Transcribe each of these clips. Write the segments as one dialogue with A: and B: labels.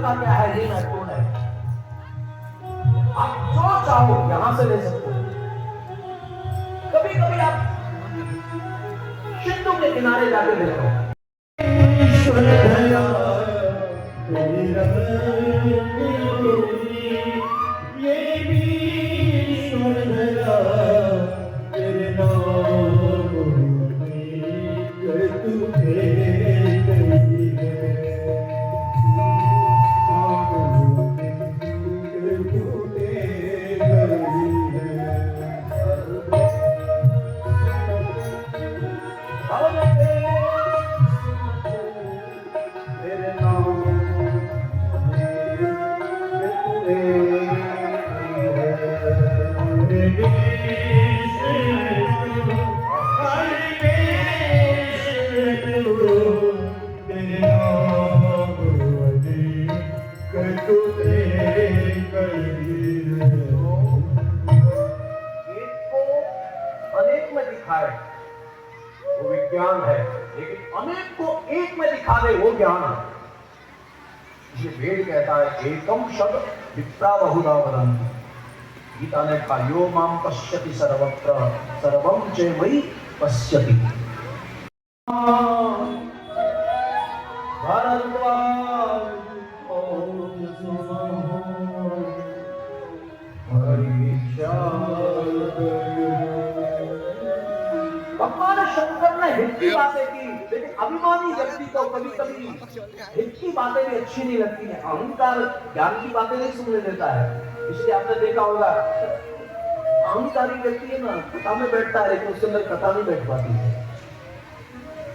A: का क्या है ये महत्वपूर्ण है। आप जो चाहो यहां से ले सकते हो। कभी कभी आप सिंधु के किनारे जाके देखो, अनेक में दिखाए वो विज्ञान है, लेकिन अनेक को एक में दिखा दे वो ज्ञान है। ये वेद कहता है एकम शब्द विप्रा बहुधा वदन्ति। गीता ने कहा यो माम पश्यति सर्वत्र सर्वम च मयि पश्यति। भगवान शंकर ने हित की बातें की, लेकिन अभिमानी व्यक्ति को कभी कभी हित की बातें भी अच्छी नहीं लगती है। अहंकार ज्ञान की बातें नहीं सुनने देता है। इसलिए आपने देखा होगा अहंकारी व्यक्ति है ना, कथा में बैठता है लेकिन उसके अंदर कथा नहीं बैठ पाती है।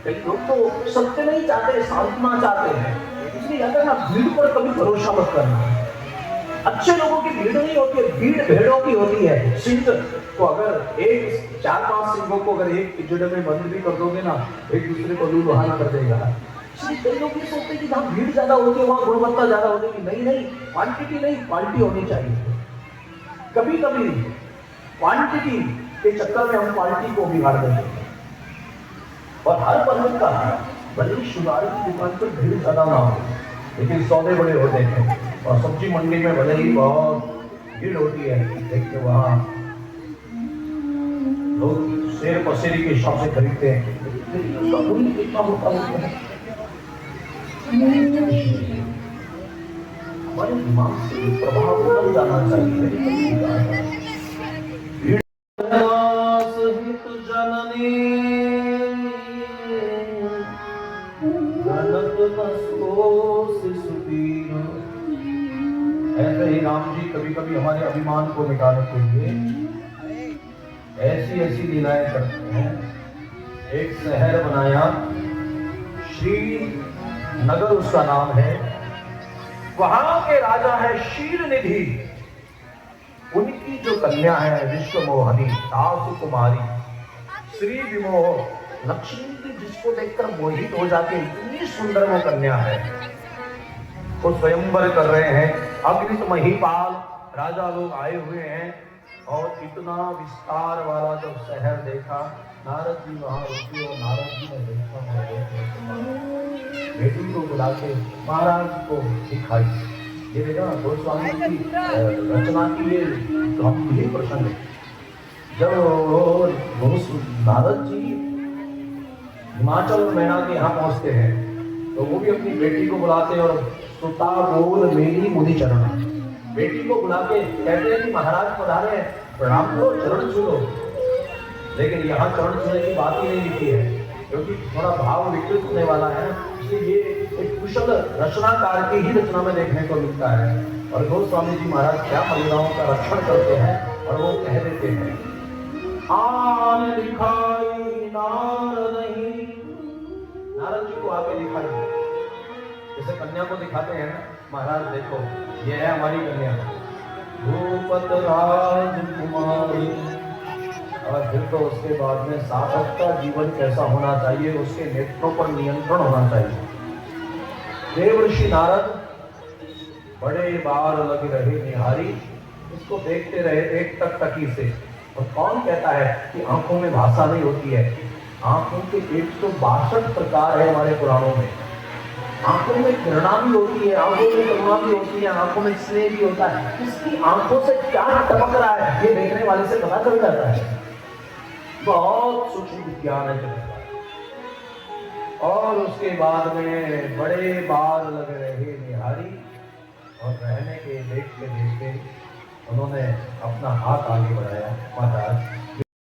A: कई लोग तो सत्य नहीं चाहते, सांत्वना चाहते हैं। इसलिए अगर ना भीड़ पर कभी भरोसा मत करना। अच्छे लोगों की भीड़ नहीं होती है, भीड़ भेड़ों की होती है। सिंह को अगर एक 4-5 सिंहों को अगर एक पिंजड़े में बंद भी कर दोगे ना, एक दूसरे को लूलुहान कर देगा। इसलिए कई लोग ये सोचते हैं कि जहाँ भीड़ ज्यादा होती है वहां गुणवत्ता ज्यादा होती है। नहीं, क्वांटिटी नहीं क्वालिटी होनी चाहिए। कभी कभी क्वांटिटी के चक्कर में हम क्वालिटी को बिगाड़ देते हैं। और हर पर्वत का भले शुगार की दुकान पर भीड़ ज्यादा ना हो, लेकिन सौदे बड़े होते हैं। और सब्जी मंडी में भले ही बहुत भीड़ होती है, देखिए वहाँ लोग शेर पसेरी के हिसाब से खरीदते हैं। कितना होता है हमारे दिमाग से प्रभाव बन जाना चाहिए। ऐसे ही राम जी कभी कभी हमारे अभिमान को मिटाने के लिए ऐसी ऐसी लीलाएं करते हैं। एक शहर बनाया, श्री नगर उसका नाम है। वहां के राजा है शीलनिधि। उनकी जो कन्या है विश्वमोहनी दास कुमारी श्री विमोह लक्ष्मी की, जिसको देखकर मोहित हो जाके इतनी सुंदर वो कन्या है। वो स्वयंवर कर रहे हैं। अग्नित महिपाल राजा लोग आए हुए हैं और इतना विस्तार वाला जब शहर देखा, नारद जी वहां रुके और नारद जी ने देखा बेटी को बुला के महाराज को दिखाई। ये देखा गोस्वामी की रचना की ये गंभीर प्रसंग है। जब नारद जी हिमाचल मैना के यहाँ पहुंचते हैं तो वो भी अपनी बेटी को बुलाते हैं और सुता बोल मेरी मुनि चरण, बेटी को बुला के कहते हैं कि महाराज पधारे, प्रणाम करो, चरण छूलो। लेकिन यहाँ चरण छूने की बात ही नहीं लिखी है, क्योंकि थोड़ा भाव विकृत होने वाला है। इसलिए ये एक कुशल रचनाकार की ही रचना में देखने को मिलता है। और गोस्वामी जी महाराज क्या महिलाओं का रक्षण करते हैं और वो कह देते हैं, आन दिखाई नारद नहीं। नारद जी को आके दिखाई, जैसे कन्या को दिखाते हैं ना, महाराज देखो ये है हमारी कन्या भूपत राजकुमारी। और फिर तो उसके बाद में साधक का जीवन कैसा होना चाहिए, उसके नेत्रों पर नियंत्रण होना चाहिए। देव ऋषि नारद बड़े बार लग रहे निहारी, इसको देखते रहे एक टकटकी से। और कौन कहता है कि आंखों में भाषा नहीं होती है? आंखों के 162 प्रकार है हमारे पुराणों में। आंखों में घृणा भी होती है, आंखों में करुणा भी होती है, आंखों में स्नेह भी होता है। किसकी आंखों से क्या टपक रहा है ये देखने वाले से पता चल जाता है। बहुत सूक्ष्म विज्ञान है जगत का। और उसके बाद में बड़े बार लग रहे निहारी और रहने के देखते देखते उन्होंने अपना हाथ आगे बढ़ाया। महाराज